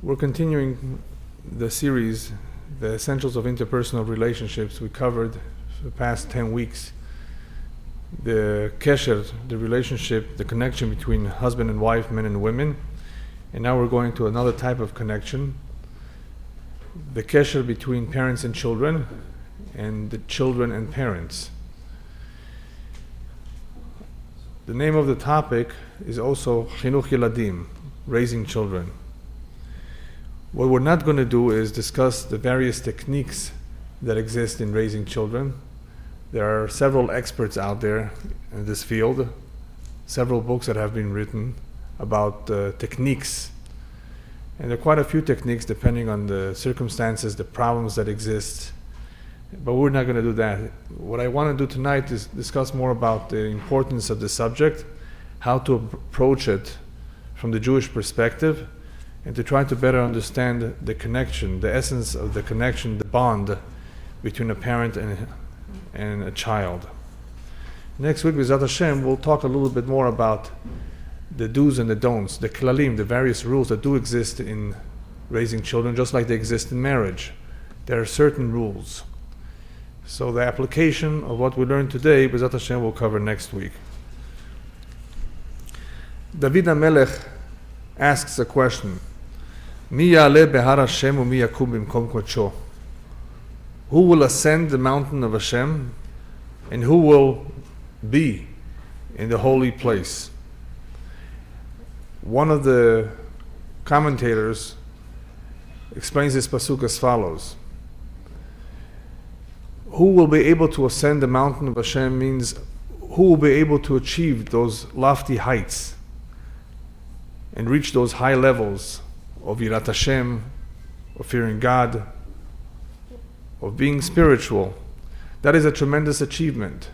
We're continuing the series, The Essentials of Interpersonal Relationships. We covered for the past 10 weeks the kesher, the relationship, the connection between husband and wife, men and women. And now we're going to another type of connection, the kesher between parents and children, and the children and parents. The name of the topic is also Chinuch Yeladim, raising children. What we're not going to do is discuss the various techniques that exist in raising children. There are several experts out there in this field, several books that have been written about techniques. And there are quite a few techniques depending on the circumstances, the problems that exist. But we're not going to do that. What I want to do tonight is discuss more about the importance of the subject, how to approach it from the Jewish perspective, and to try to better understand the connection, the essence of the connection, the bond between a parent and a child. Next week, B'ezrat Hashem, we'll talk a little bit more about the do's and the don'ts, the klalim, the various rules that do exist in raising children, just like they exist in marriage. There are certain rules. So the application of what we learned today, B'ezrat Hashem, we'll cover next week. David HaMelech asks a question. Mi ya'aleh behar Hashem u'mi yakum bimkom kodsho. Who will ascend the mountain of Hashem, and who will be in the holy place? One of the commentators explains this pasuk as follows. Who will be able to ascend the mountain of Hashem means who will be able to achieve those lofty heights and reach those high levels of Yirat Hashem, of fearing God, of being spiritual. That is a tremendous achievement.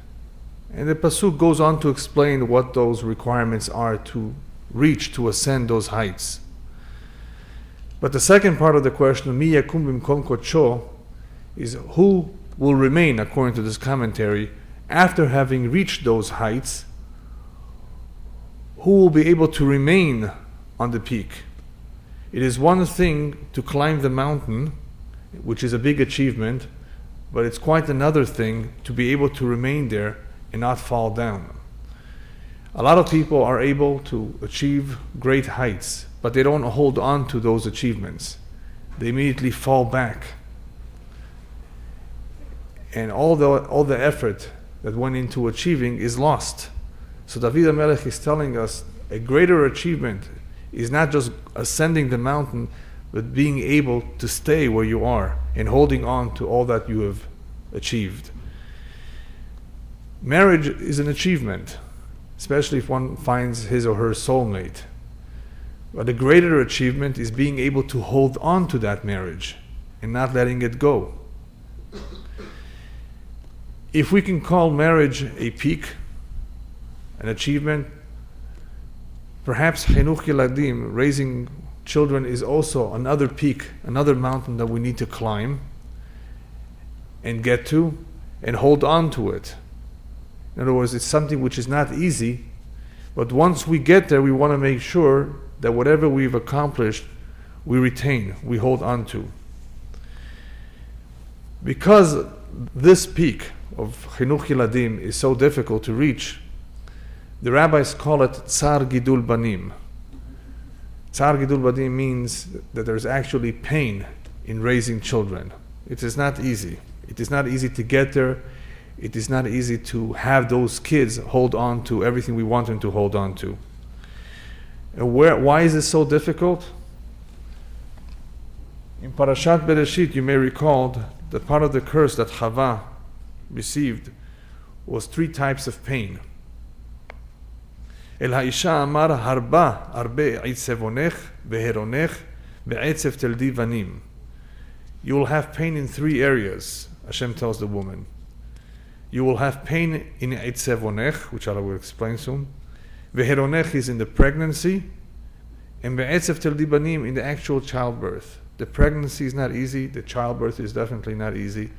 And the pasuk goes on to explain what those requirements are to reach, to ascend those heights. But the second part of the question, Mi yakum bimkom kodsho, is who will remain, according to this commentary, after having reached those heights, who will be able to remain on the peak. It is one thing to climb the mountain, which is a big achievement, but it's quite another thing to be able to remain there and not fall down. A lot of people are able to achieve great heights, but they don't hold on to those achievements. They immediately fall back. And all the effort that went into achieving is lost. So David HaMelech is telling us a greater achievement is not just ascending the mountain, but being able to stay where you are and holding on to all that you have achieved. Marriage is an achievement, especially if one finds his or her soulmate. But a greater achievement is being able to hold on to that marriage and not letting it go. If we can call marriage a peak, an achievement, perhaps Chinuch Yeladim, raising children, is also another peak, another mountain that we need to climb and get to and hold on to it. In other words, it's something which is not easy, but once we get there, we want to make sure that whatever we've accomplished, we retain, we hold on to. Because this peak of Chinuch Yeladim is so difficult to reach, the rabbis call it Tsar Gidul Banim. Tsar Gidul Banim means that there's actually pain in raising children. It is not easy. It is not easy to get there. It is not easy to have those kids hold on to everything we want them to hold on to. And why is this so difficult? In Parashat Bereshit, you may recall that part of the curse that Chava received was 3 types of pain. El ha'isha amar harba arbe eitzevonech veheronech ve'etzev teldi vanim. You will have pain in 3 areas, Hashem tells the woman. You will have pain in eitzevonech, which I will explain soon. Veheronech is in the pregnancy, and ve'etzev teldi vanim in the actual childbirth. The pregnancy is not easy, the childbirth is definitely not easy.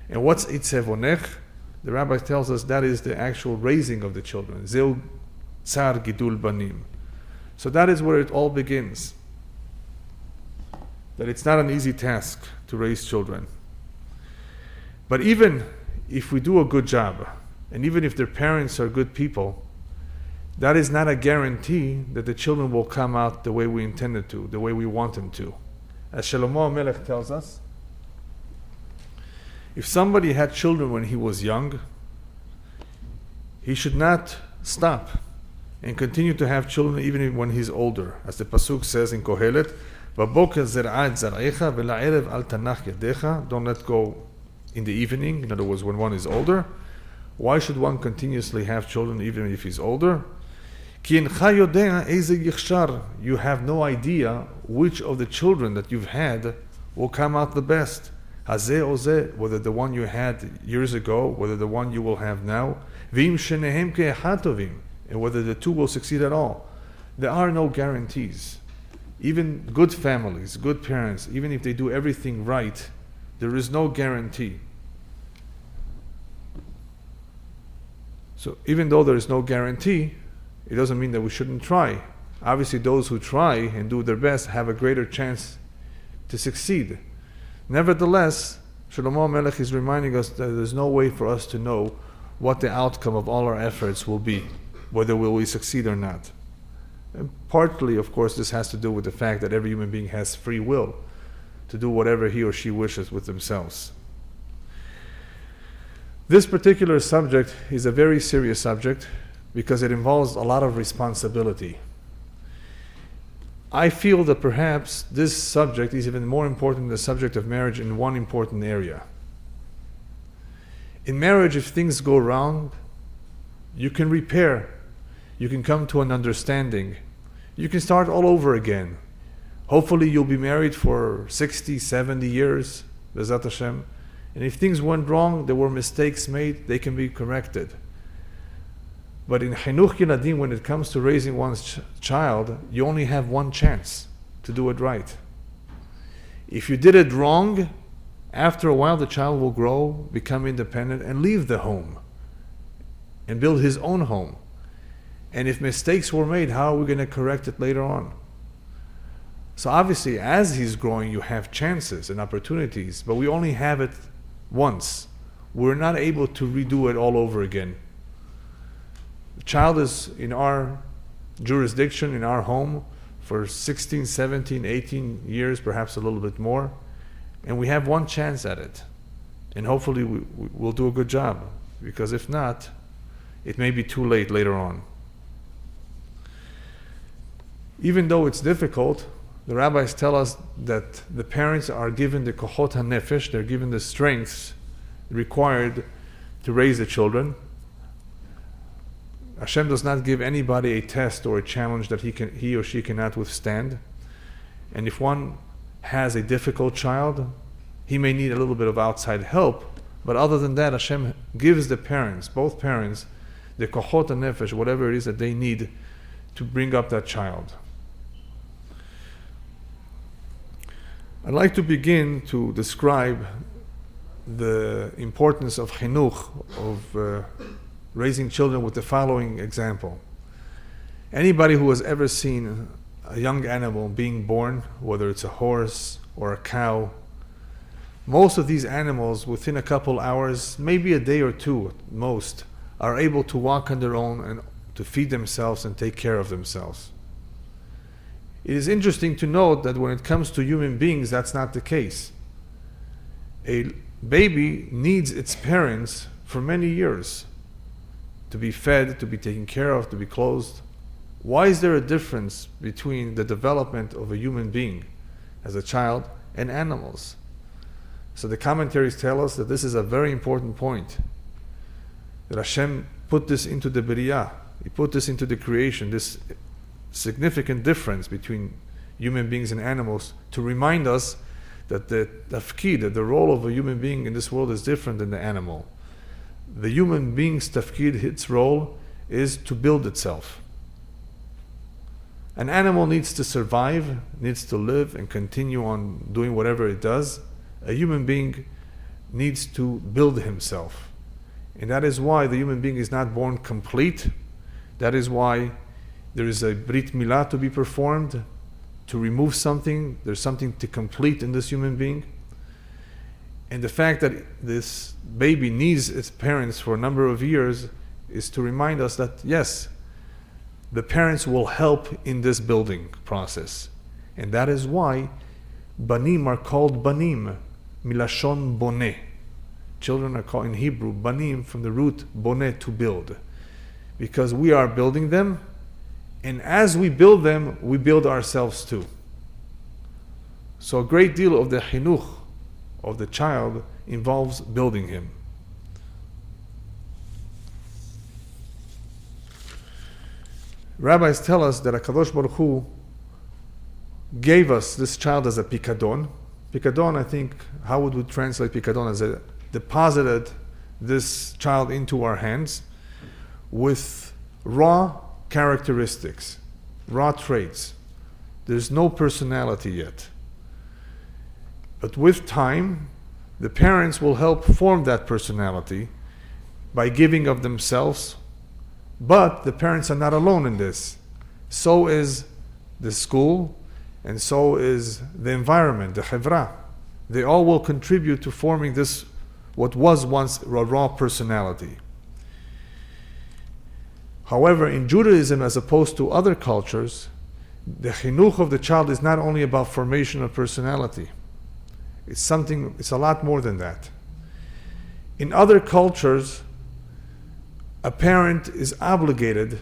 And what's eitzevonech? The rabbi tells us that is the actual raising of the children. Zeu Tsar Gidul Banim. So that is where it all begins. that it's not an easy task to raise children. But even if we do a good job, and even if their parents are good people, that is not a guarantee that the children will come out the way we intended to, the way we want them to. As Shlomo HaMelech tells us, if somebody had children when he was young, he should not stop and continue to have children even when he's older. As the Pasuk says in Kohelet, "Baboker zer'at zar'echa ve'la'erev al tanach yadecha." Don't let go in the evening, in other words, when one is older. Why should one continuously have children even if he's older? Ki incha yodea eize yichshar. You have no idea which of the children that you've had will come out the best. Hazeh ozeh, whether the one you had years ago, whether the one you will have now. V'im shenehem ke'echad tovim, and whether the two will succeed at all. There are no guarantees. Even good families, good parents, even if they do everything right, there is no guarantee. So even though there is no guarantee, it doesn't mean that we shouldn't try. Obviously, those who try and do their best have a greater chance to succeed. Nevertheless, Shlomo HaMelech is reminding us that there's no way for us to know what the outcome of all our efforts will be, whether will we succeed or not. And partly, of course, this has to do with the fact that every human being has free will to do whatever he or she wishes with themselves. This particular subject is a very serious subject because it involves a lot of responsibility. I feel that perhaps this subject is even more important than the subject of marriage in one important area. In marriage, if things go wrong, you can repair. You can come to an understanding. You can start all over again. Hopefully you'll be married for 60, 70 years, B'ezrat Hashem. And if things went wrong, there were mistakes made, they can be corrected. But in Chinuch Yiladim, when it comes to raising one's child, you only have one chance to do it right. If you did it wrong, after a while the child will grow, become independent, and leave the home and build his own home. And if mistakes were made, how are we going to correct it later on? So obviously, as he's growing, you have chances and opportunities, but we only have it once. We're not able to redo it all over again. The child is in our jurisdiction, in our home, for 16, 17, 18 years, perhaps a little bit more, and we have one chance at it. And hopefully we'll do a good job, because if not, it may be too late later on. Even though it's difficult, the rabbis tell us that the parents are given the kochot hanefesh, they're given the strengths required to raise the children. Hashem does not give anybody a test or a challenge that he or she cannot withstand. And if one has a difficult child, he may need a little bit of outside help. But other than that, Hashem gives the parents, both parents, the kochot hanefesh, whatever it is that they need to bring up that child. I'd like to begin to describe the importance of chinuch, of raising children, with the following example. Anybody who has ever seen a young animal being born, whether it's a horse or a cow, most of these animals within a couple hours, maybe a day or two at most, are able to walk on their own and to feed themselves and take care of themselves. It is interesting to note that when it comes to human beings, that's not the case. A baby needs its parents for many years to be fed, to be taken care of, to be clothed. Why is there a difference between the development of a human being as a child and animals? So the commentaries tell us that this is a very important point, that Hashem put this into the Biriyah, He put this into the creation, this significant difference between human beings and animals, to remind us that the tafkid, that the role of a human being in this world is different than the animal. The human being's tafkid, its role, is to build itself. An animal needs to survive, needs to live and continue on doing whatever it does. A human being needs to build himself. And that is why the human being is not born complete. That is why there is a Brit Milah to be performed. to remove something, there's something to complete in this human being. And the fact that this baby needs its parents for a number of years is to remind us that, yes, the parents will help in this building process. And that is why banim are called banim, milashon boneh. Children are called in Hebrew banim from the root boneh, to build. Because we are building them, and as we build them, we build ourselves too. So a great deal of the chinuch of the child involves building him. Rabbis tell us that HaKadosh Baruch Hu gave us this child as a pikadon. Pikadon, I think, how would we translate pikadon? As a deposited this child into our hands with raw characteristics, raw traits. There's no personality yet. But with time, the parents will help form that personality by giving of themselves. But the parents are not alone in this. So is the school, and so is the environment, the chevra. They all will contribute to forming this, what was once a raw personality. However, in Judaism, as opposed to other cultures, the chinuch of the child is not only about formation of personality. It's a lot more than that. In other cultures, a parent is obligated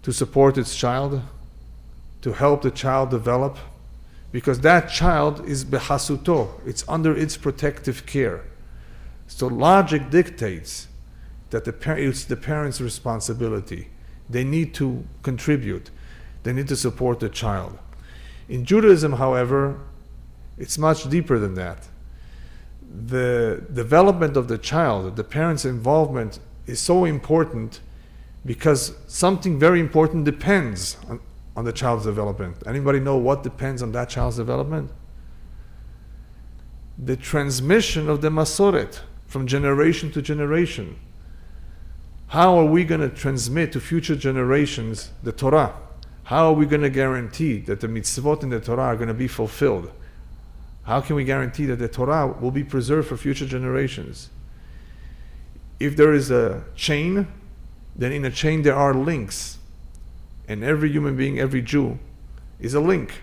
to support its child, to help the child develop, because that child is behasuto, it's under its protective care. So logic dictates that it's the parent's responsibility. They need to contribute. They need to support the child. In Judaism, however, it's much deeper than that. The development of the child, the parent's involvement, is so important because something very important depends on the child's development. Anybody know what depends on that child's development? The transmission of the Masoret from generation to generation. How are we going to transmit to future generations the Torah? How are we going to guarantee that the mitzvot in the Torah are going to be fulfilled? How can we guarantee that the Torah will be preserved for future generations? If there is a chain, then in a chain there are links. And every human being, every Jew, is a link.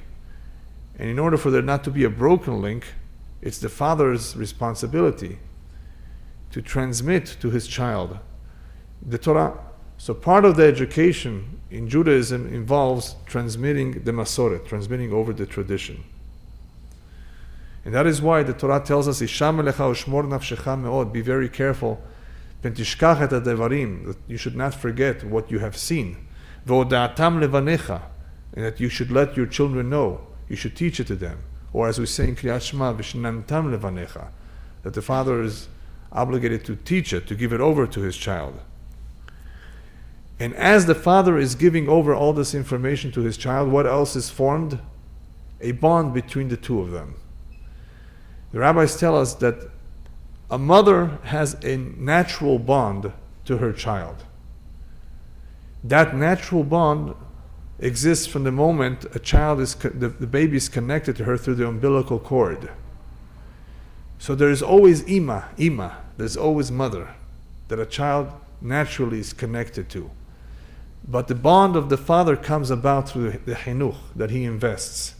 And in order for there not to be a broken link, it's the father's responsibility to transmit to his child the Torah. So part of the education in Judaism involves transmitting the Masoret, transmitting over the tradition. And that is why the Torah tells us, Isham elecha ushmor nafshecha meod, be very careful, pentishkach et hadevarim, that you should not forget what you have seen, ve'oda'atam levanecha, and that you should let your children know, you should teach it to them. Or as we say in Kriyat Shema, v'shinantam levanecha, that the father is obligated to teach it, to give it over to his child. And as the father is giving over all this information to his child, what else is formed? A bond between the two of them. The rabbis tell us that a mother has a natural bond to her child. That natural bond exists from the moment the baby is connected to her through the umbilical cord. So there is always ima, there's always mother, that a child naturally is connected to. But the bond of the father comes about through the chinuch that he invests.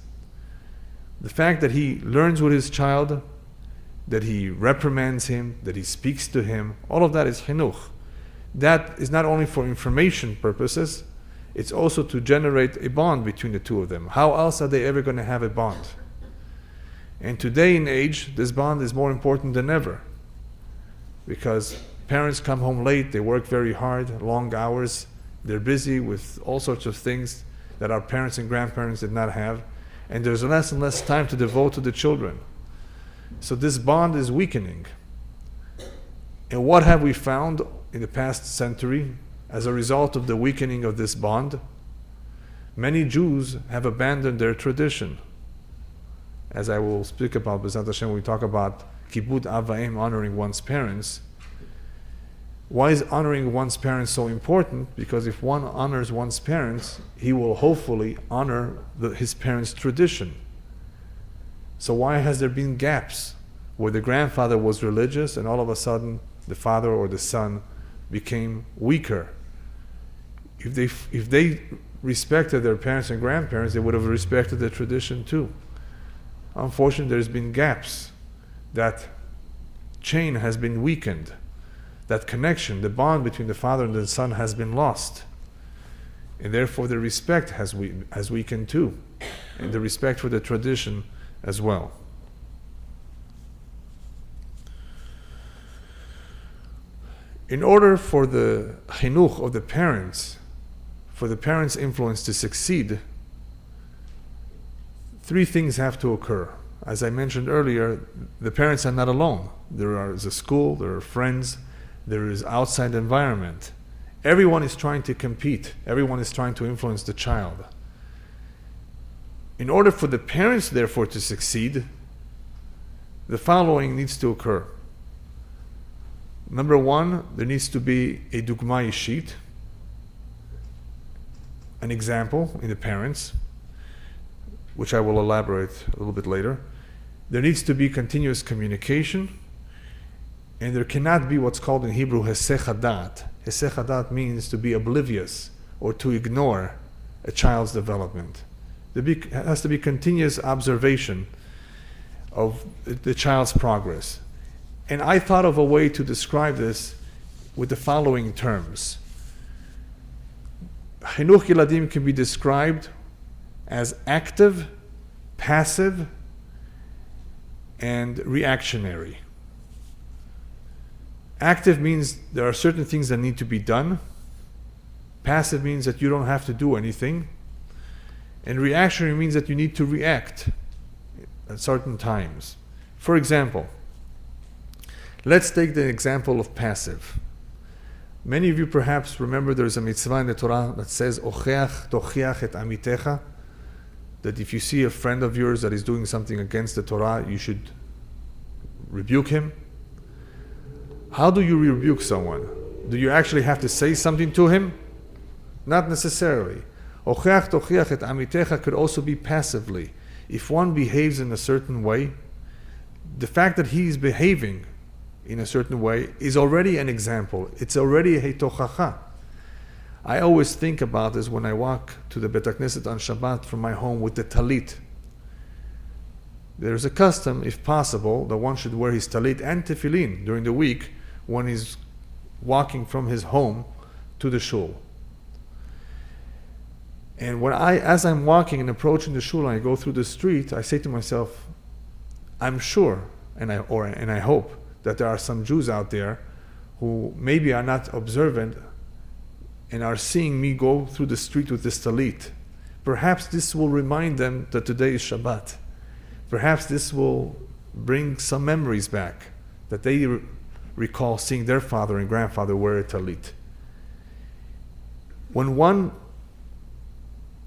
The fact that he learns with his child, that he reprimands him, that he speaks to him, all of that is chinuch. That is not only for information purposes, it's also to generate a bond between the two of them. How else are they ever going to have a bond? And today in age, this bond is more important than ever. Because parents come home late, they work very hard, long hours, they're busy with all sorts of things that our parents and grandparents did not have, and there's less and less time to devote to the children. So this bond is weakening. And what have we found in the past century as a result of the weakening of this bond? Many Jews have abandoned their tradition. As I will speak about B'ezrat Hashem when we talk about Kibud Avaim, honoring one's parents. Why is honoring one's parents so important? Because if one honors one's parents, he will hopefully honor his parents' tradition. So why has there been gaps where the grandfather was religious and all of a sudden the father or the son became weaker? If they respected their parents and grandparents, they would have respected the tradition too. Unfortunately, there's been gaps. That chain has been weakened. That connection, the bond between the father and the son has been lost. And therefore the respect has weakened too. And the respect for the tradition as well. In order for the chinuch of the parents, for the parents' influence to succeed, three things have to occur. As I mentioned earlier, the parents are not alone. There is a school, there are friends, there is outside environment. Everyone is trying to compete. Everyone is trying to influence the child. In order for the parents, therefore, to succeed, the following needs to occur. Number one, there needs to be a dugma ishit, an example in the parents, which I will elaborate a little bit later. There needs to be continuous communication, and there cannot be what's called in Hebrew hesech hadat. Hesech hadat means to be oblivious or to ignore a child's development. There has to be continuous observation of the child's progress. And I thought of a way to describe this with the following terms. Chinuch Yiladim can be described as active, passive, and reactionary. Active means there are certain things that need to be done. Passive means that you don't have to do anything. And reactionary means that you need to react at certain times. For example, let's take the example of passive. Many of you perhaps remember there's a mitzvah in the Torah that says, Ocheach tochiach et amitecha, that if you see a friend of yours that is doing something against the Torah, you should rebuke him. How do you rebuke someone? Do you actually have to say something to him? Not necessarily. Ocheach tochiach et amitecha could also be passively. If one behaves in a certain way, the fact that he is behaving in a certain way is already an example. It's already a tochacha. I always think about this when I walk to the Bet HaKnesset on Shabbat from my home with the talit. There's a custom, if possible, that one should wear his talit and tefillin during the week when he's walking from his home to the shul. And as I'm walking and approaching the shul and I go through the street, I say to myself, I'm sure, and I hope, that there are some Jews out there who maybe are not observant and are seeing me go through the street with this talit. Perhaps this will remind them that today is Shabbat. Perhaps this will bring some memories back, that they recall seeing their father and grandfather wear a talit. When one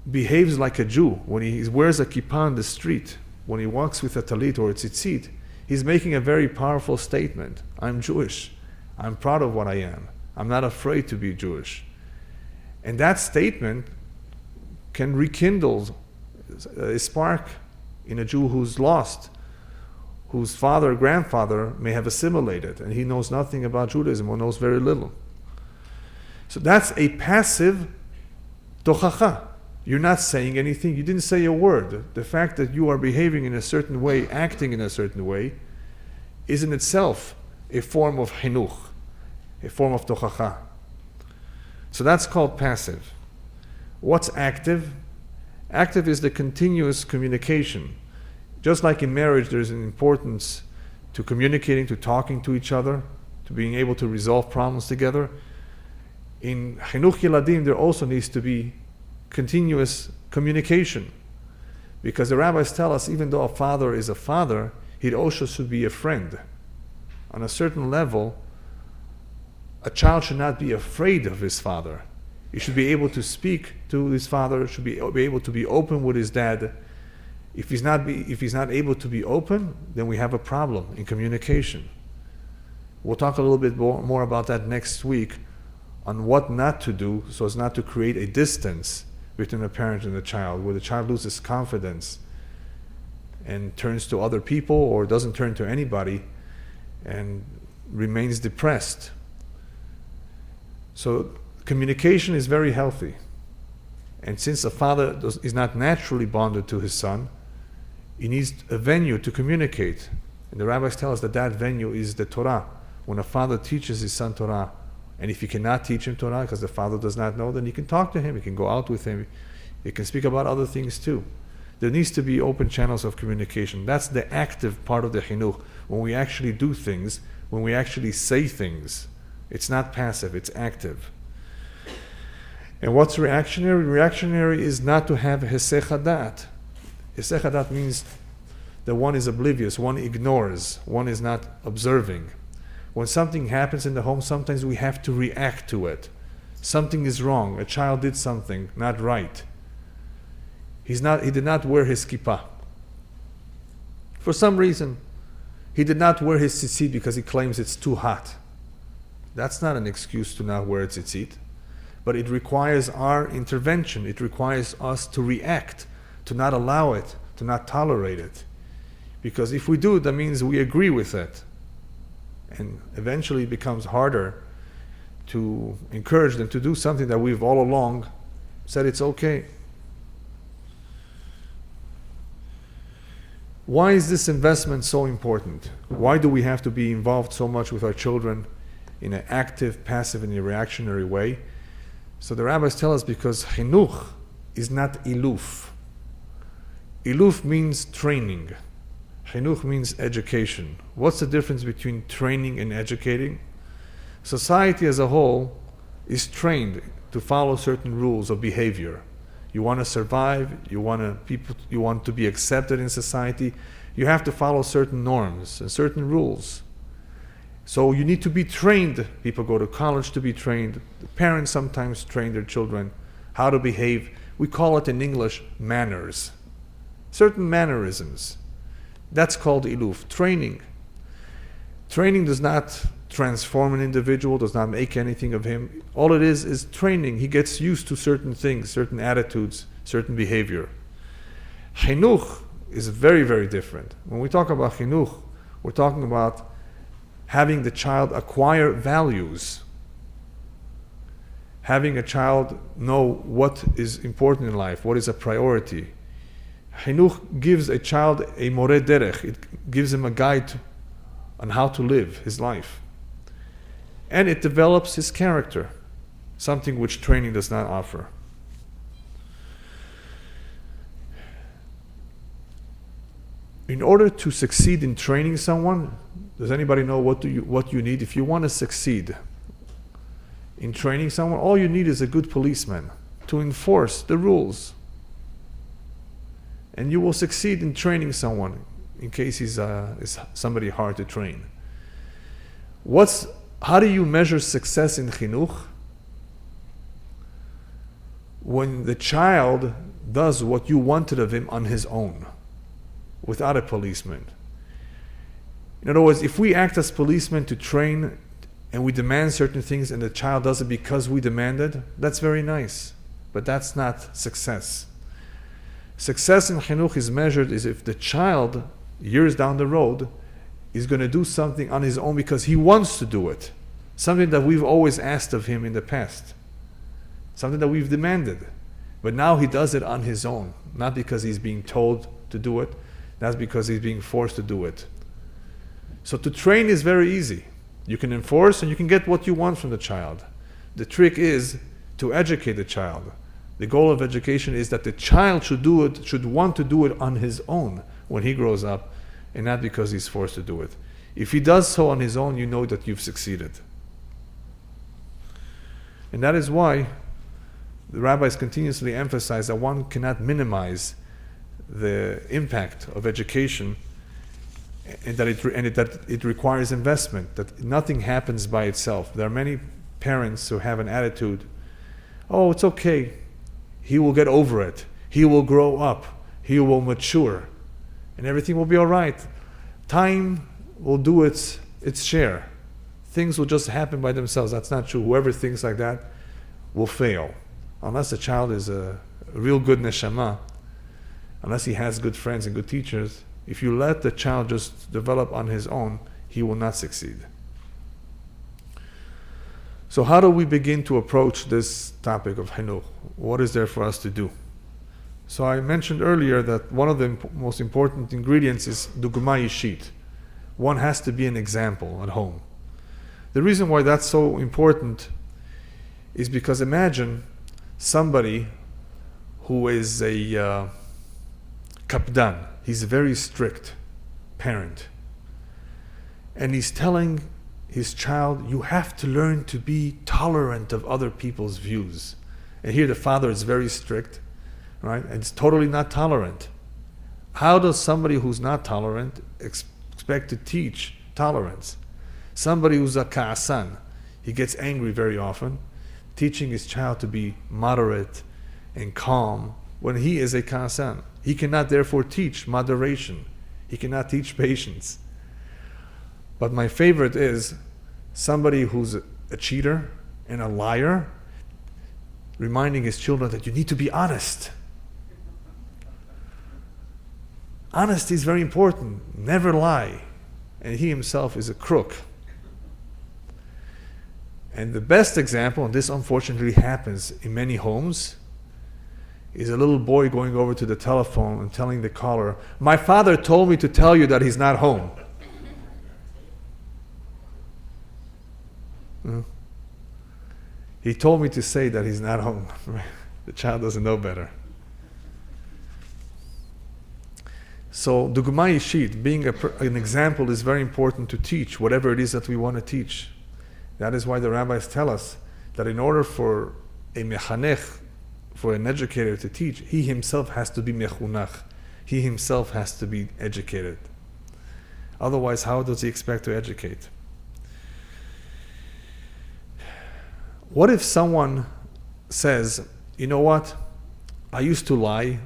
behaves like a Jew, when he wears a kippah on the street, when he walks with a talit or a tzitzit, he's making a very powerful statement. I'm Jewish. I'm proud of what I am. I'm not afraid to be Jewish. And that statement can rekindle a spark in a Jew who's lost, whose father or grandfather may have assimilated, and he knows nothing about Judaism or knows very little. So that's a passive tochacha. You're not saying anything. You didn't say a word. The fact that you are behaving in a certain way, acting in a certain way, is in itself a form of chinuch, a form of tochacha. So that's called passive. What's active? Active is the continuous communication. Just like in marriage, there's an importance to communicating, to talking to each other, to being able to resolve problems together. In chinuch yiladim, there also needs to be continuous communication, because the rabbis tell us even though a father is a father, he also should be a friend. On a certain level, a child should not be afraid of his father. He should be able to speak to his father, should be able to be open with his dad. If he's not able to be open, then we have a problem in communication. We'll talk a little bit more about that next week, on what not to do so as not to create a distance between a parent and the child, where the child loses confidence and turns to other people or doesn't turn to anybody and remains depressed. So communication is very healthy. And since a father is not naturally bonded to his son, he needs a venue to communicate. And the rabbis tell us that that venue is the Torah. When a father teaches his son Torah, and if he cannot teach him Torah because the father does not know, then he can talk to him, he can go out with him, he can speak about other things too. There needs to be open channels of communication. That's the active part of the chinuch, when we actually do things, when we actually say things. It's not passive, it's active. And what's reactionary? Reactionary is not to have hesech hadat. Hesech hadat means that one is oblivious, one ignores, one is not observing. When something happens in the home, sometimes we have to react to it. Something is wrong. A child did something not right. He did not wear his kippah. For some reason, he did not wear his tzitzit because he claims it's too hot. That's not an excuse to not wear tzitzit. But it requires our intervention. It requires us to react, to not allow it, to not tolerate it. Because if we do, that means we agree with it. And eventually it becomes harder to encourage them to do something that we've all along said it's okay. Why is this investment so important? Why do we have to be involved so much with our children in an active, passive, and a reactionary way? So the rabbis tell us because chinuch is not iluf. Iluf means training. Chinuch means education. What's the difference between training and educating? Society as a whole is trained to follow certain rules of behavior. You want to survive, you want to be accepted in society, you have to follow certain norms and certain rules. So you need to be trained. People go to college to be trained. The parents sometimes train their children how to behave. We call it in English manners. Certain mannerisms. That's called iluf, training. Training does not transform an individual, does not make anything of him. All it is training. He gets used to certain things, certain attitudes, certain behavior. Chinuch is very, very different. When we talk about chinuch, we're talking about having the child acquire values. Having a child know what is important in life, what is a priority. Chinuch gives a child a moreh derech. It gives him a guide on how to live his life. And it develops his character, something which training does not offer. In order to succeed in training someone, does anybody know what you need? If you want to succeed in training someone, all you need is a good policeman to enforce the rules. And you will succeed in training someone in case he's somebody hard to train. How do you measure success in chinuch? When the child does what you wanted of him on his own, without a policeman. In other words, if we act as policemen to train and we demand certain things and the child does it because we demanded, that's very nice. But that's not success. Success in chinuch is measured as if the child, years down the road, is going to do something on his own because he wants to do it. Something that we've always asked of him in the past. Something that we've demanded. But now he does it on his own. Not because he's being told to do it. That's because he's being forced to do it. So to train is very easy. You can enforce and you can get what you want from the child. The trick is to educate the child. The goal of education is that the child should want to do it on his own when he grows up, and not because he's forced to do it. If he does so on his own, you know that you've succeeded. And that is why the rabbis continuously emphasize that one cannot minimize the impact of education, and that it requires investment, that nothing happens by itself. There are many parents who have an attitude, oh, it's okay, he will get over it, he will grow up, he will mature, and everything will be all right. Time will do its share. things will just happen by themselves. That's not true. Whoever thinks like that will fail. Unless the child is a real good neshama, unless he has good friends and good teachers, if you let the child just develop on his own, he will not succeed. So how do we begin to approach this topic of Hinuch? What is there for us to do? So I mentioned earlier that one of the most important ingredients is dugma ishit. One has to be an example at home. The reason why that's so important is because imagine somebody who is a kapdan. He's a very strict parent. And he's telling his child, you have to learn to be tolerant of other people's views. And here the father is very strict, right? And it's totally not tolerant. How does somebody who's not tolerant expect to teach tolerance? Somebody who's a ka'asan, he gets angry very often, teaching his child to be moderate and calm when he is a ka'asan. He cannot therefore teach moderation. He cannot teach patience. But my favorite is somebody who's a cheater and a liar, reminding his children that you need to be honest. Honesty is very important. Never lie. And he himself is a crook. And the best example, and this unfortunately happens in many homes, is a little boy going over to the telephone and telling the caller, my father told me to tell you that he's not home. He told me to say that he's not home. The child doesn't know better. So, dugma ishit, being an example, is very important to teach whatever it is that we want to teach. That is why the rabbis tell us that in order for a mechanech, for an educator to teach, he himself has to be mechunach. He himself has to be educated. Otherwise, how does he expect to educate? What if someone says, you know what, I used to lie,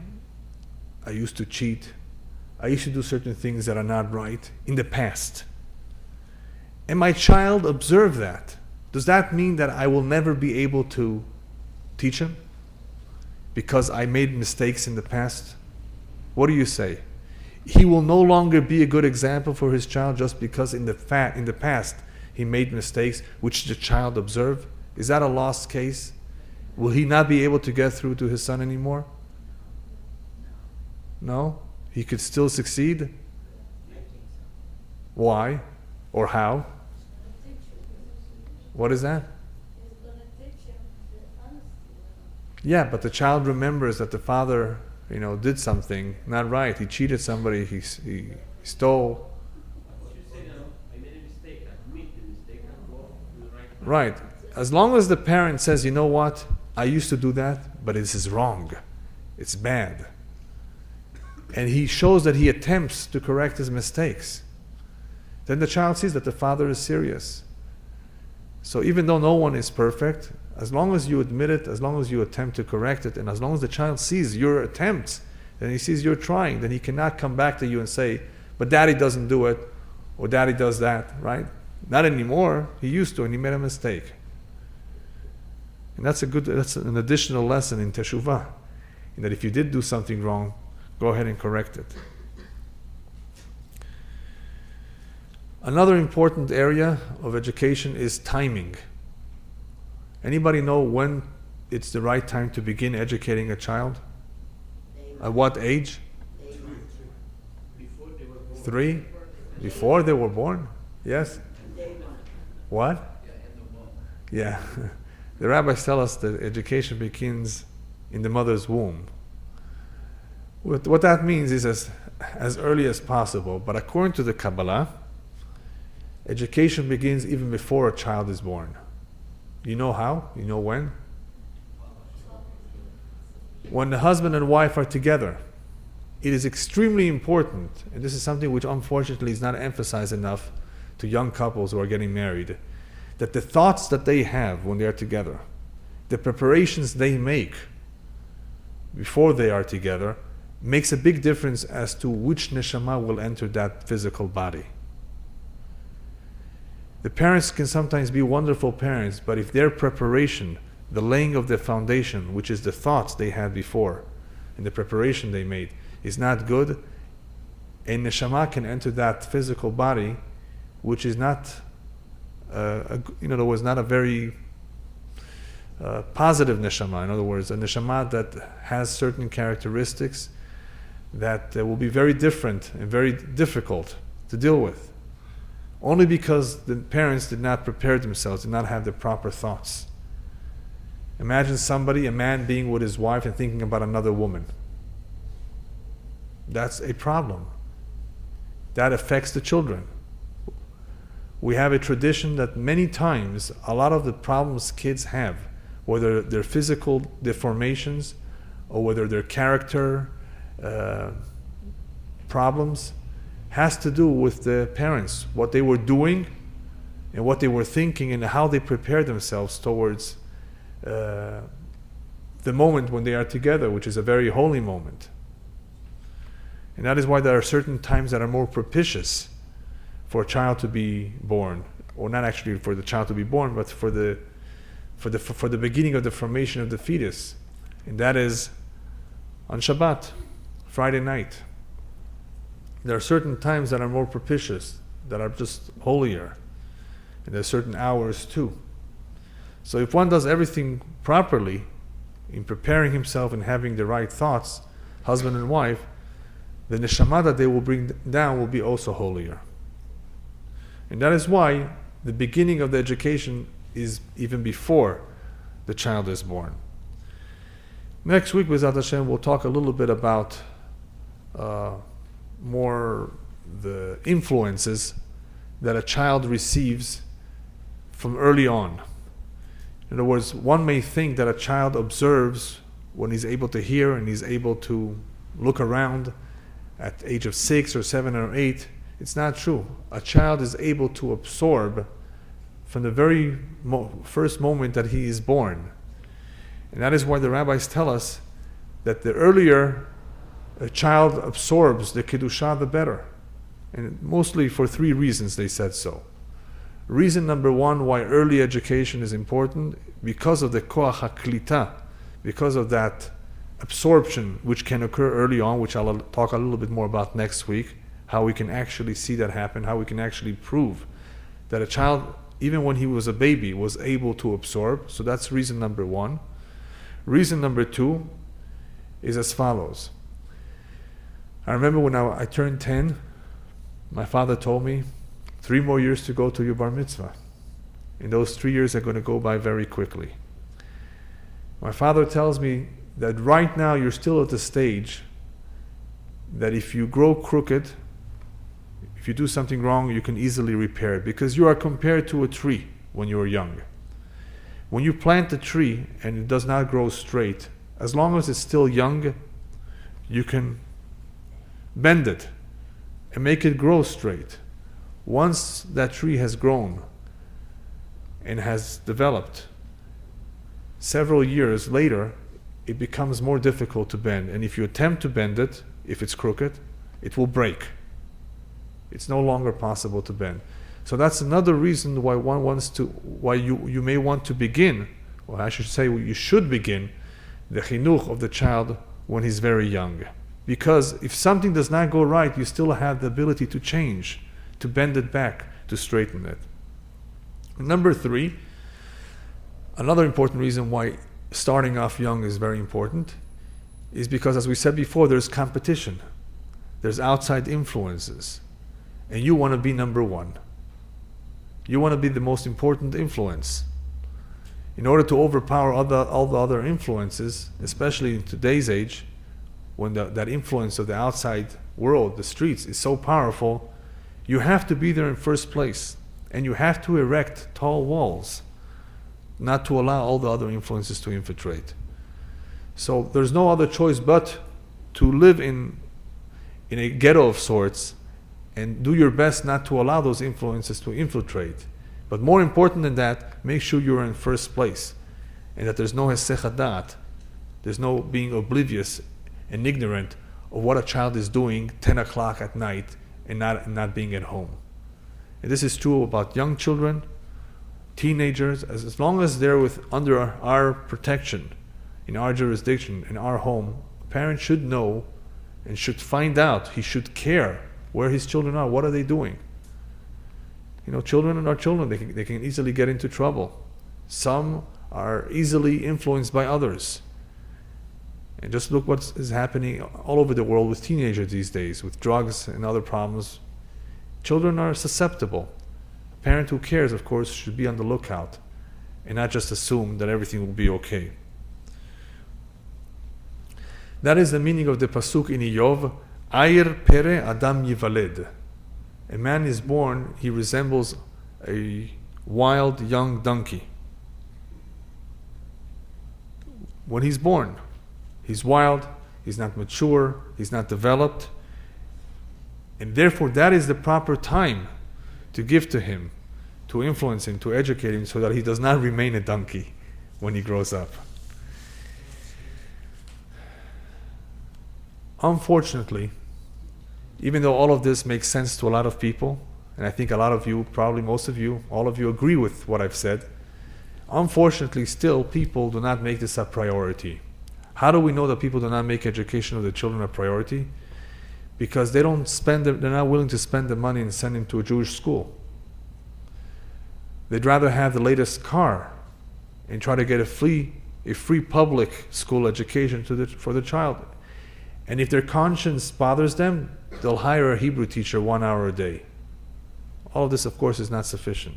I used to cheat, I used to do certain things that are not right in the past, and my child observed that. Does that mean that I will never be able to teach him because I made mistakes in the past? What do you say? He will no longer be a good example for his child just because in the past he made mistakes which the child observed? Is that a lost case? Will he not be able to get through to his son anymore? No? He could still succeed? Why? Or how? What is that? Yeah, but the child remembers that the father, did something not right. He cheated somebody, he stole. Right. As long as the parent says, you know what, I used to do that, but this is wrong. It's bad. And he shows that he attempts to correct his mistakes. Then the child sees that the father is serious. So even though no one is perfect, as long as you admit it, as long as you attempt to correct it, and as long as the child sees your attempts, and he sees you're trying, then he cannot come back to you and say, but daddy doesn't do it, or daddy does that, right? Not anymore. He used to, and he made a mistake. And that's an additional lesson in teshuvah, in that if you did do something wrong, go ahead and correct it. Another important area of education is timing. Anybody know when it's the right time to begin educating a child? At what age? 3? Before they were born? Yes? What? Yeah. The rabbis tell us that education begins in the mother's womb. What that means is as early as possible. But according to the Kabbalah, education begins even before a child is born. You know how? You know when? When the husband and wife are together. It is extremely important, and this is something which unfortunately is not emphasized enough to young couples who are getting married, that the thoughts that they have when they are together, the preparations they make before they are together, makes a big difference as to which neshama will enter that physical body. The parents can sometimes be wonderful parents, but if their preparation, the laying of the foundation, which is the thoughts they had before, and the preparation they made, is not good, a neshama can enter that physical body, which is not, was not a very positive neshama. In other words, a neshama that has certain characteristics that will be very different and very difficult to deal with, only because the parents did not prepare themselves, did not have the proper thoughts. Imagine a man being with his wife and thinking about another woman. That's a problem. That affects the children. We have a tradition that many times a lot of the problems kids have, whether they're physical deformations or whether they're character problems, has to do with the parents, what they were doing and what they were thinking and how they prepared themselves towards the moment when they are together, which is a very holy moment. And that is why there are certain times that are more propitious for a child to be born, or not actually for the child to be born, but for the beginning of the formation of the fetus, and that is on Shabbat, Friday night. There are certain times that are more propitious, that are just holier, and there are certain hours too. So if one does everything properly in preparing himself and having the right thoughts, husband and wife, the neshama that they will bring down will be also holier. And that is why the beginning of the education is even before the child is born. Next week, B'ezrat Hashem, we'll talk a little bit about more the influences that a child receives from early on. In other words, one may think that a child observes when he's able to hear and he's able to look around at the age of 6 or 7 or 8. It's not true. A child is able to absorb from the very first moment that he is born. And that is why the rabbis tell us that the earlier a child absorbs the Kedusha, the better. And mostly for 3 reasons they said so. Reason number 1 why early education is important, because of the koach haklita, because of that absorption which can occur early on, which I'll talk a little bit more about next week, how we can actually see that happen, how we can actually prove that a child, even when he was a baby, was able to absorb. So that's reason number 1. Reason number 2 is as follows. I remember when I turned 10, my father told me, 3 more years to go to your bar mitzvah. And those 3 years are going to go by very quickly. My father tells me that right now you're still at the stage that if you grow crooked, if you do something wrong, you can easily repair it, because you are compared to a tree when you are young. When you plant a tree and it does not grow straight, as long as it's still young, you can bend it and make it grow straight. Once that tree has grown and has developed, several years later, it becomes more difficult to bend. And if you attempt to bend it, if it's crooked, it will break. It's no longer possible to bend. So that's another reason why why you may want to begin, or I should say you should begin, the chinuch of the child when he's very young. Because if something does not go right, you still have the ability to change, to bend it back, to straighten it. Number 3, another important reason why starting off young is very important is because, as we said before, there's competition. There's outside influences. And you want to be number 1. You want to be the most important influence. In order to overpower all the other influences, especially in today's age, when that influence of the outside world, the streets, is so powerful, you have to be there in first place. And you have to erect tall walls, not to allow all the other influences to infiltrate. So there's no other choice but to live in a ghetto of sorts and do your best not to allow those influences to infiltrate. But more important than that, make sure you're in first place and that there's no hesech hadat, there's no being oblivious and ignorant of what a child is doing 10 o'clock at night and not being at home. And this is true about young children, teenagers, as long as they're under our protection, in our jurisdiction, in our home, a parent should know and should find out, he should care where his children are, what are they doing. Children are children, they can easily get into trouble. Some are easily influenced by others. And just look what is happening all over the world with teenagers these days, with drugs and other problems. Children are susceptible. A parent who cares, of course, should be on the lookout and not just assume that everything will be okay. That is the meaning of the pasuk in Iyov, Ayir pere adam yivaled. A man is born, he resembles a wild young donkey. When he's born, he's wild, he's not mature, he's not developed, and therefore that is the proper time to give to him, to influence him, to educate him, so that he does not remain a donkey when he grows up. Unfortunately, even though all of this makes sense to a lot of people, and I think a lot of you, probably most of you, all of you agree with what I've said, unfortunately still people do not make this a priority. How do we know that people do not make education of their children a priority? Because they're not willing to spend the money and send them to a Jewish school. They'd rather have the latest car and try to get a free public school education for the child. And if their conscience bothers them, they'll hire a Hebrew teacher 1 hour a day. All of this, of course, is not sufficient.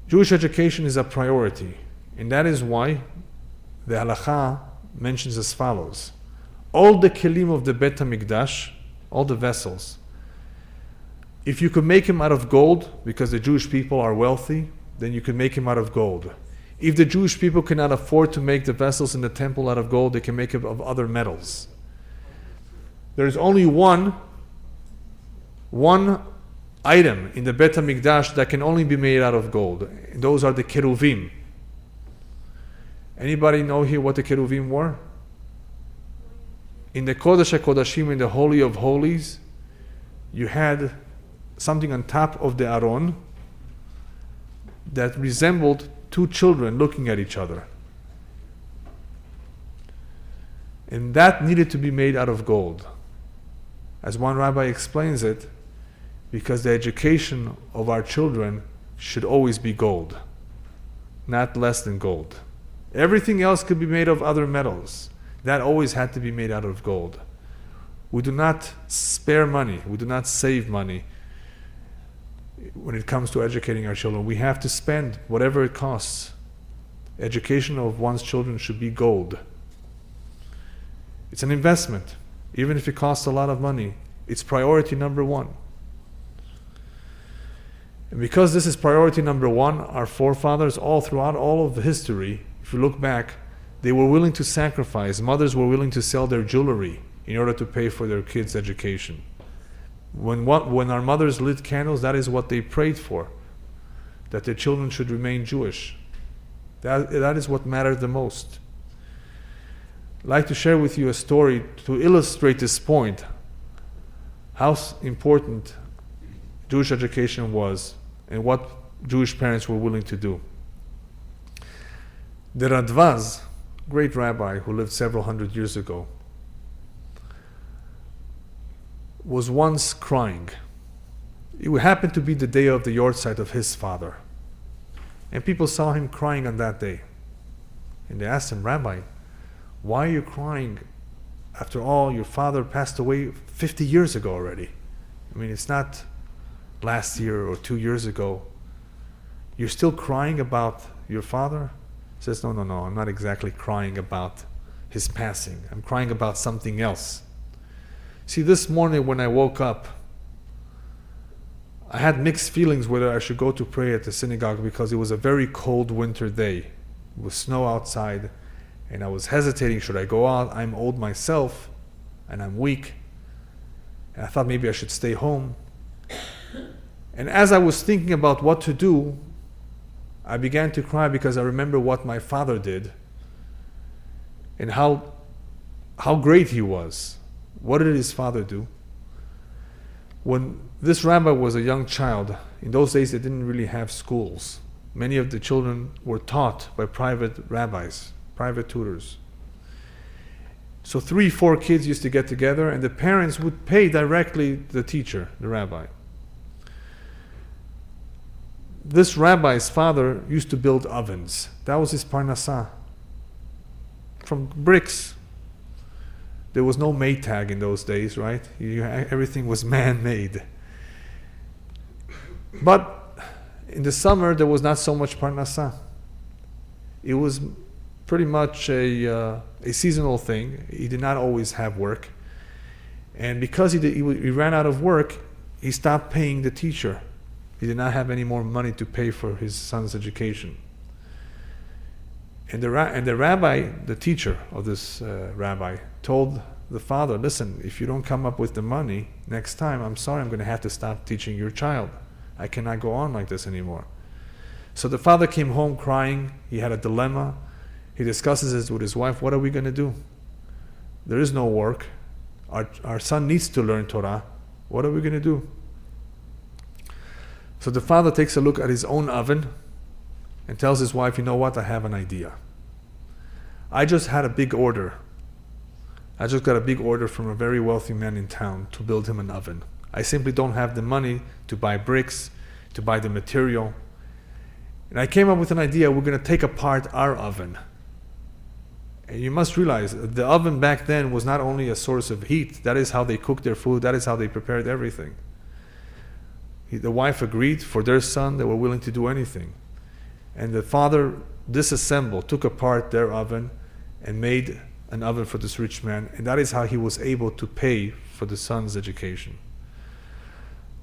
Jewish education is a priority, and that is why the halakha mentions as follows. All the kelim of the Bet HaMikdash, all the vessels, if you could make them out of gold, because the Jewish people are wealthy, then you could make them out of gold. If the Jewish people cannot afford to make the vessels in the temple out of gold, they can make it of other metals. There's only one item in the Bet HaMikdash that can only be made out of gold. And those are the keruvim. Anybody know here what the keruvim were? In the Kodesh HaKodashim, in the Holy of Holies, you had something on top of the Aron that resembled two children looking at each other. And that needed to be made out of gold. As one rabbi explains it, because the education of our children should always be gold, not less than gold. Everything else could be made of other metals. That always had to be made out of gold. We do not spare money. We do not save money when it comes to educating our children. We have to spend whatever it costs. Education of one's children should be gold. It's an investment. Even if it costs a lot of money, it's priority number one. And because this is priority number one, our forefathers all throughout all of history, if you look back, they were willing to sacrifice. Mothers were willing to sell their jewelry in order to pay for their kids' education. When our mothers lit candles, that is what they prayed for, that their children should remain Jewish. That is what mattered the most. I'd like to share with you a story to illustrate this point, how important Jewish education was and what Jewish parents were willing to do. The Radvaz, great rabbi who lived several hundred years ago, was once crying. It happened to be the day of the yahrzeit of his father. And people saw him crying on that day. And they asked him, Rabbi, why are you crying? After all, your father passed away 50 years ago already. I mean, it's not last year or 2 years ago. You're still crying about your father? He says, no, I'm not exactly crying about his passing. I'm crying about something else. See, this morning when I woke up, I had mixed feelings whether I should go to pray at the synagogue because it was a very cold winter day with snow outside, and I was hesitating, should I go out? I'm old myself and I'm weak, and I thought maybe I should stay home. And as I was thinking about what to do, I began to cry because I remember what my father did and how great he was. What did his father do? When this rabbi was a young child, in those days they didn't really have schools. Many of the children were taught by private rabbis, private tutors. So 3-4 kids used to get together, and the parents would pay directly the teacher, the rabbi. This rabbi's father used to build ovens. That was his parnassah. From bricks. There was no Maytag in those days, right? Everything was man-made. But in the summer, there was not so much parnassah. It was pretty much a seasonal thing. He did not always have work. And because he ran out of work, he stopped paying the teacher. He did not have any more money to pay for his son's education. And the rabbi, the teacher of this rabbi, told the father, listen, if you don't come up with the money next time, I'm sorry, I'm going to have to stop teaching your child. I cannot go on like this anymore. So the father came home crying. He had a dilemma. He discusses this with his wife. What are we going to do? There is no work. Our son needs to learn Torah. What are we going to do? So the father takes a look at his own oven and tells his wife, you know what, I have an idea. I just had a big order. I just got a big order from a very wealthy man in town to build him an oven. I simply don't have the money to buy bricks, to buy the material. And I came up with an idea. We're going to take apart our oven. And you must realize, the oven back then was not only a source of heat. That is how they cooked their food. That is how they prepared everything. The wife agreed. For their son, they were willing to do anything. And the father disassembled, took apart their oven, and made an oven for this rich man. And that is how he was able to pay for the son's education.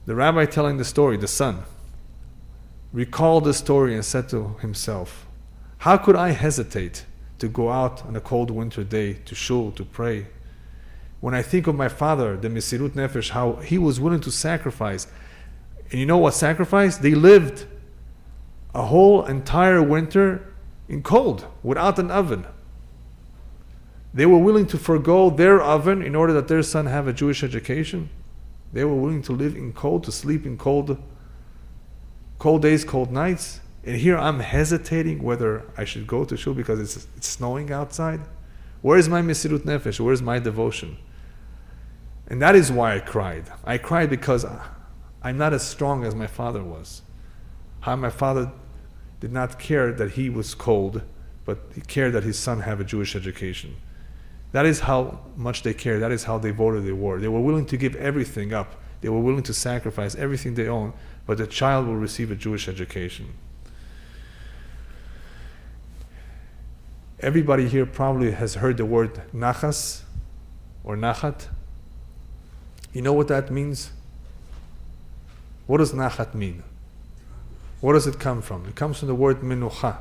The rabbi telling the story, the son, recalled the story and said to himself, how could I hesitate to go out on a cold winter day to shul, to pray? When I think of my father, the Mesirut Nefesh, how he was willing to sacrifice. And you know what sacrifice? They lived a whole entire winter in cold, without an oven. They were willing to forego their oven in order that their son have a Jewish education. They were willing to live in cold, to sleep in cold days, cold nights. And here I'm hesitating whether I should go to shul because it's snowing outside. Where is my Mesirut Nefesh? Where is my devotion? And that is why I cried. I cried because I'm not as strong as my father was. How my father did not care that he was cold, but he cared that his son have a Jewish education. That is how much they cared. That is how devoted they were. They were willing to give everything up. They were willing to sacrifice everything they own, but the child will receive a Jewish education. Everybody here probably has heard the word nachas or nachat. You know what that means? What does nachat mean? Where does it come from? It comes from the word menucha.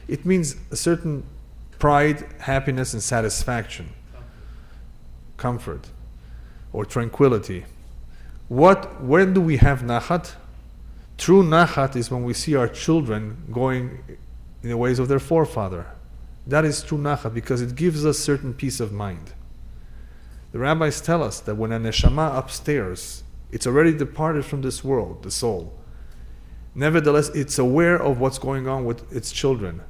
It means a certain pride, happiness, and satisfaction. Comfort or tranquility. When do we have nachat? True nachat is when we see our children going in the ways of their forefather. That is true nachat because it gives us certain peace of mind. The rabbis tell us that when a neshama upstairs, it's already departed from this world, the soul. Nevertheless, it's aware of what's going on with its children.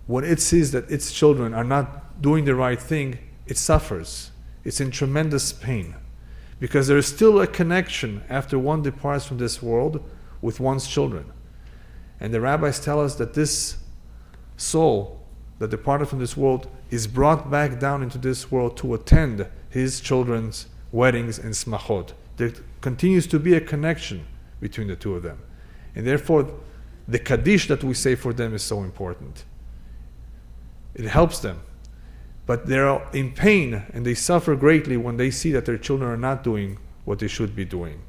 When it sees that its children are not doing the right thing, it suffers. It's in tremendous pain. Because there is still a connection after one departs from this world with one's children. And the rabbis tell us that this soul that departed from this world is brought back down into this world to attend his children's weddings and smachot. There continues to be a connection between the two of them. And therefore, the Kaddish that we say for them is so important. It helps them. But they are in pain and they suffer greatly when they see that their children are not doing what they should be doing.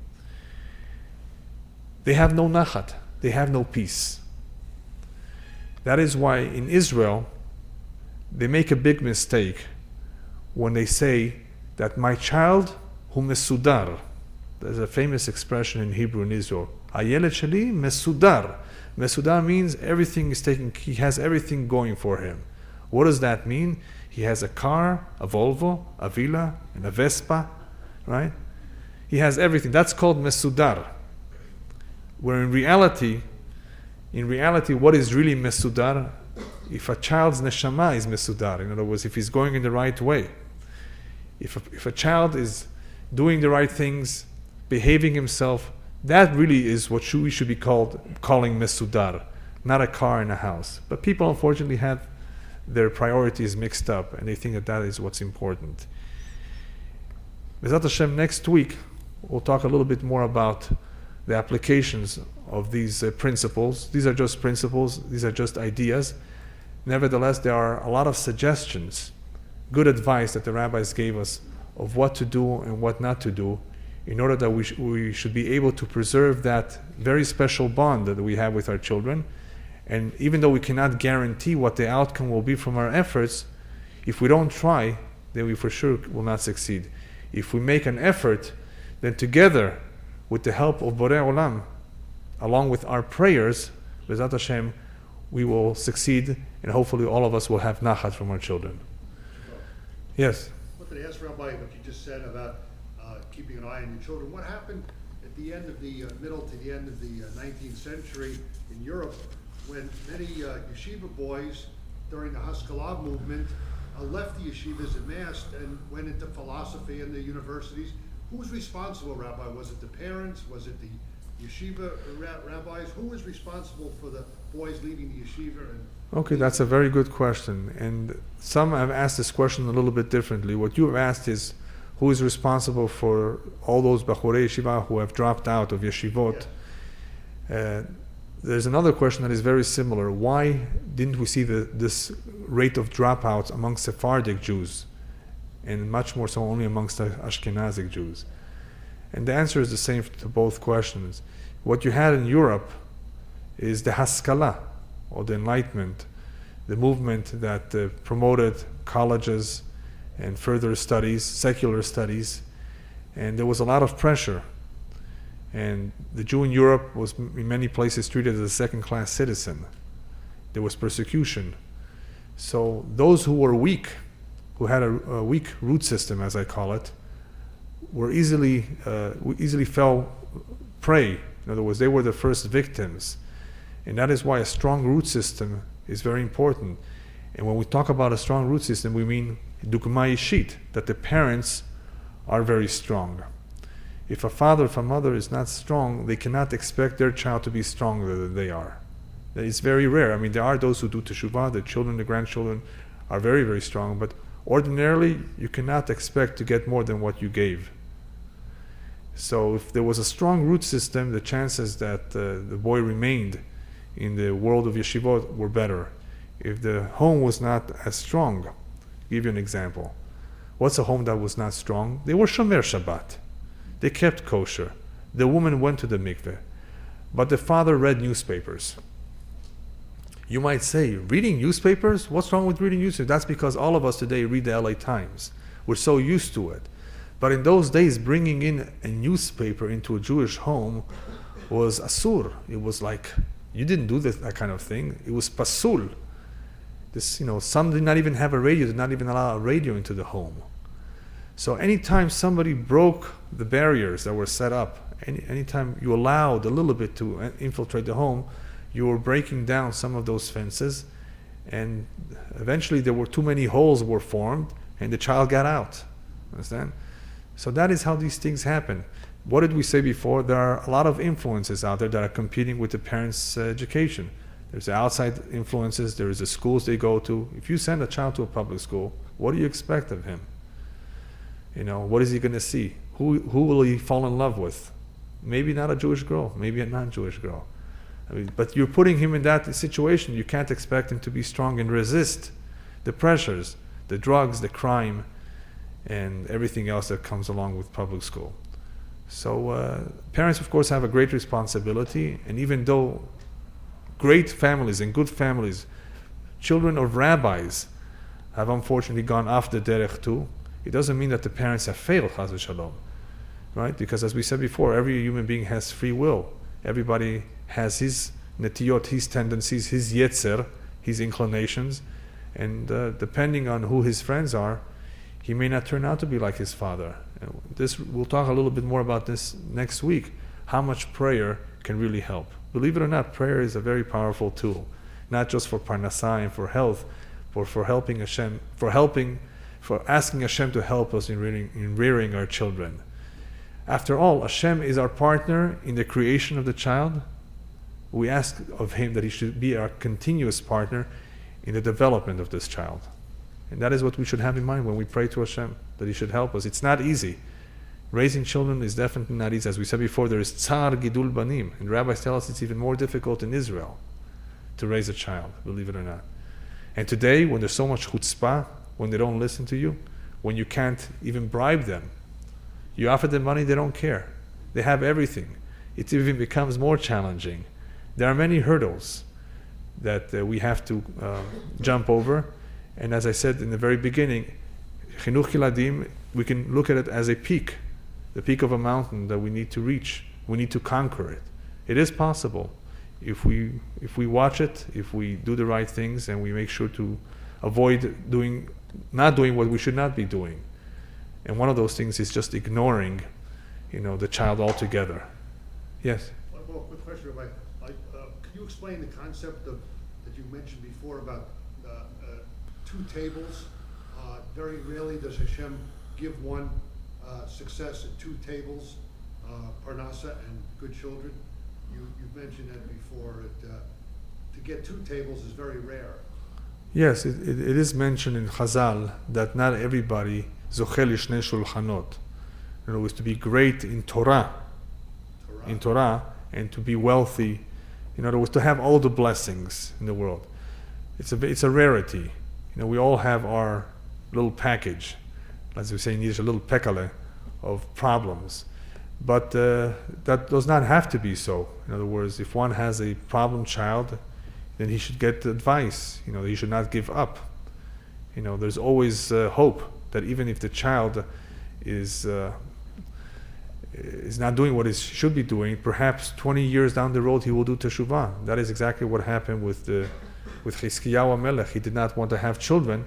They have no nachat. They have no peace. That is why in Israel, they make a big mistake when they say that my child hu mesudar. There's a famous expression in Hebrew in Israel. Hayeled sheli mesudar. Mesudar means everything is taken. He has everything going for him. What does that mean? He has a car, a Volvo, a Villa, and a Vespa, right? He has everything. That's called mesudar. Where in reality, what is really mesudar? If a child's neshama is mesudar, in other words, if he's going in the right way, if a child is doing the right things, behaving himself, that really is what we should be calling mesudar, not a car and a house. But people unfortunately have their priorities mixed up, and they think that is what's important. B'ezrat Hashem, next week we'll talk a little bit more about the applications of these principles. These are just principles, these are just ideas. Nevertheless, there are a lot of suggestions, good advice that the rabbis gave us of what to do and what not to do in order that we should be able to preserve that very special bond that we have with our children. And even though we cannot guarantee what the outcome will be from our efforts, if we don't try, then we for sure will not succeed. If we make an effort, then together, with the help of Borei Olam, along with our prayers, B'ezrat Hashem, we will succeed, and hopefully all of us will have nachat from our children. Yes? I wanted to ask Rabbi what you just said about keeping an eye on your children. What happened at the end of the middle to the end of the 19th century in Europe when many yeshiva boys during the Haskalah movement left the yeshivas en masse and went into philosophy in the universities? Who was responsible, Rabbi? Was it the parents? Was it the yeshiva rabbis? Who was responsible for the boys leaving the yeshiva? Okay, that's a very good question. And some have asked this question a little bit differently. What you have asked is, who is responsible for all those Bachurei Yeshiva who have dropped out of yeshivot? Yeah. There's another question that is very similar. Why didn't we see this rate of dropouts amongst Sephardic Jews, and much more so only amongst the Ashkenazic Jews? And the answer is the same to both questions. What you had in Europe is the Haskalah, or the Enlightenment, the movement that promoted colleges and further studies, secular studies, and there was a lot of pressure. And the Jew in Europe was in many places treated as a second-class citizen. There was persecution. So those who were weak, who had a weak root system, as I call it, were easily fell prey. In other words, they were the first victims. And that is why a strong root system is very important. And when we talk about a strong root system, we mean dugma ishit, that the parents are very strong. If a father, if a mother is not strong, they cannot expect their child to be stronger than they are. It's very rare. I mean, there are those who do teshuvah, the children, the grandchildren are very, very strong, but ordinarily, you cannot expect to get more than what you gave. So if there was a strong root system, the chances that the boy remained in the world of yeshivot were better. If the home was not as strong, I'll give you an example. What's a home that was not strong? They were shomer Shabbat. They kept kosher. The woman went to the mikveh. But the father read newspapers. You might say, reading newspapers? What's wrong with reading newspapers? That's because all of us today read the LA Times. We're so used to it. But in those days, bringing in a newspaper into a Jewish home was asur. It was like, you didn't do that kind of thing. It was pasul. Some did not even have a radio, did not even allow a radio into the home. So anytime somebody broke the barriers that were set up, anytime you allowed a little bit to infiltrate the home, you were breaking down some of those fences, and eventually there were too many holes were formed, and the child got out. Understand? So that is how these things happen. What did we say before? There are a lot of influences out there that are competing with the parents' education. There's the outside influences, there's the schools they go to. If you send a child to a public school, what do you expect of him? What is he going to see? Who will he fall in love with? Maybe not a Jewish girl, maybe a non-Jewish girl. But you're putting him in that situation. You can't expect him to be strong and resist the pressures, the drugs, the crime, and everything else that comes along with public school. So parents, of course, have a great responsibility, and even though great families and good families, children of rabbis, have unfortunately gone off the derech too, it doesn't mean that the parents have failed, chas v'shalom, right? Because as we said before, every human being has free will. Everybody has his netiyot, his tendencies, his yetzer, his inclinations, and depending on who his friends are, He may not turn out to be like his father. And we'll talk a little bit more about this next week, how much prayer can really help. Believe it or not, prayer is a very powerful tool, not just for parnasah and for health, but for helping Hashem, for asking Hashem to help us in rearing our children. After all, Hashem is our partner in the creation of the child. We ask of Him that He should be our continuous partner in the development of this child. And that is what we should have in mind when we pray to Hashem, that He should help us. It's not easy. Raising children is definitely not easy. As we said before, there is tsar gidul banim. And rabbis tell us it's even more difficult in Israel to raise a child, believe it or not. And today, when there's so much chutzpah, when they don't listen to you, when you can't even bribe them, you offer them money, they don't care. They have everything. It even becomes more challenging. There are many hurdles that we have to jump over. And as I said in the very beginning, Chinuch Yiladim, we can look at it as a peak, the peak of a mountain that we need to reach. We need to conquer it. It is possible if we watch it, if we do the right things, and we make sure to avoid not doing what we should not be doing. And one of those things is just ignoring, the child altogether. Yes? One more quick question, Rabbi. Can you explain the concept that you mentioned before about two tables? Very rarely does Hashem give one success at two tables, parnasa and good children. You've mentioned that before. To get two tables is very rare. Yes, it is mentioned in Chazal that not everybody zochel lishnei shulchanot. In other words, to be great in Torah, and to be wealthy. In other words, to have all the blessings in the world. It's a rarity. We all have our little package, as we say in Yiddish, a little pekale of problems. But that does not have to be so. In other words, if one has a problem child, then he should get advice. He should not give up. There's always hope that even if the child is not doing what he should be doing, perhaps 20 years down the road he will do teshuvah. That is exactly what happened with Chizkiyahu HaMelech. He did not want to have children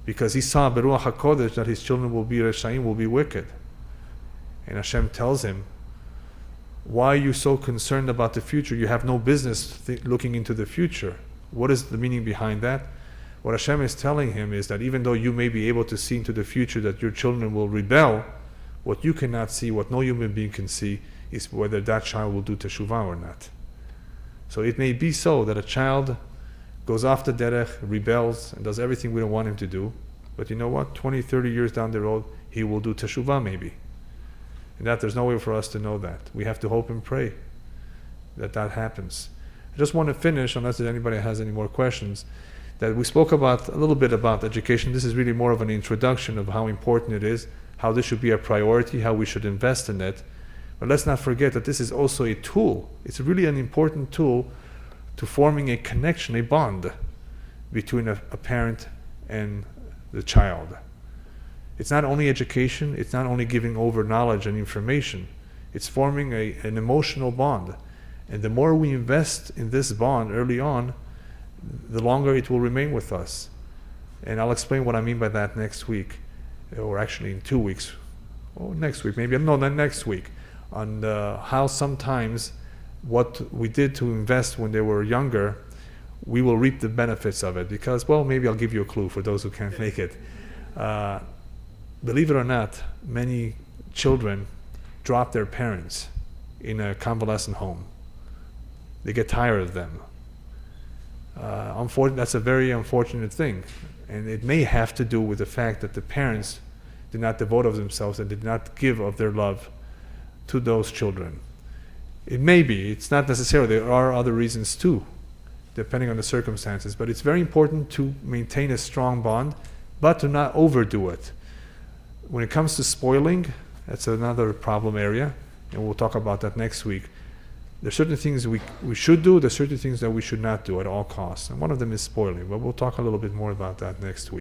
because he saw Beruach HaKodesh that his children will be Reshaim, will be wicked. And Hashem tells him, why are you so concerned about the future? You have no business looking into the future. What is the meaning behind that? What Hashem is telling him is that even though you may be able to see into the future that your children will rebel, what you cannot see, what no human being can see, is whether that child will do teshuvah or not. So it may be so that a child goes off the derech, rebels, and does everything we don't want him to do. But you know what? 20, 30 years down the road, he will do teshuvah maybe. And that there's no way for us to know that. We have to hope and pray that happens. I just want to finish, unless anybody has any more questions, that we spoke a little bit about education. This is really more of an introduction of how important it is, how this should be a priority, how we should invest in it. But let's not forget that this is also a tool. It's really an important tool to forming a connection, a bond between a parent and the child. It's not only education, it's not only giving over knowledge and information, it's forming an emotional bond. And the more we invest in this bond early on, the longer it will remain with us. And I'll explain what I mean by that next week, or actually in 2 weeks, or next week, next week, on how sometimes what we did to invest when they were younger, we will reap the benefits of it. Because, maybe I'll give you a clue for those who can't make it. Believe it or not, many children drop their parents in a convalescent home. They get tired of them. That's a very unfortunate thing. And it may have to do with the fact that the parents did not devote of themselves and did not give of their love to those children. It may be, it's not necessarily, there are other reasons too, depending on the circumstances. But it's very important to maintain a strong bond, but to not overdo it. When it comes to spoiling, that's another problem area, and we'll talk about that next week. There are certain things we should do, there are certain things that we should not do at all costs, and one of them is spoiling, but we'll talk a little bit more about that next week.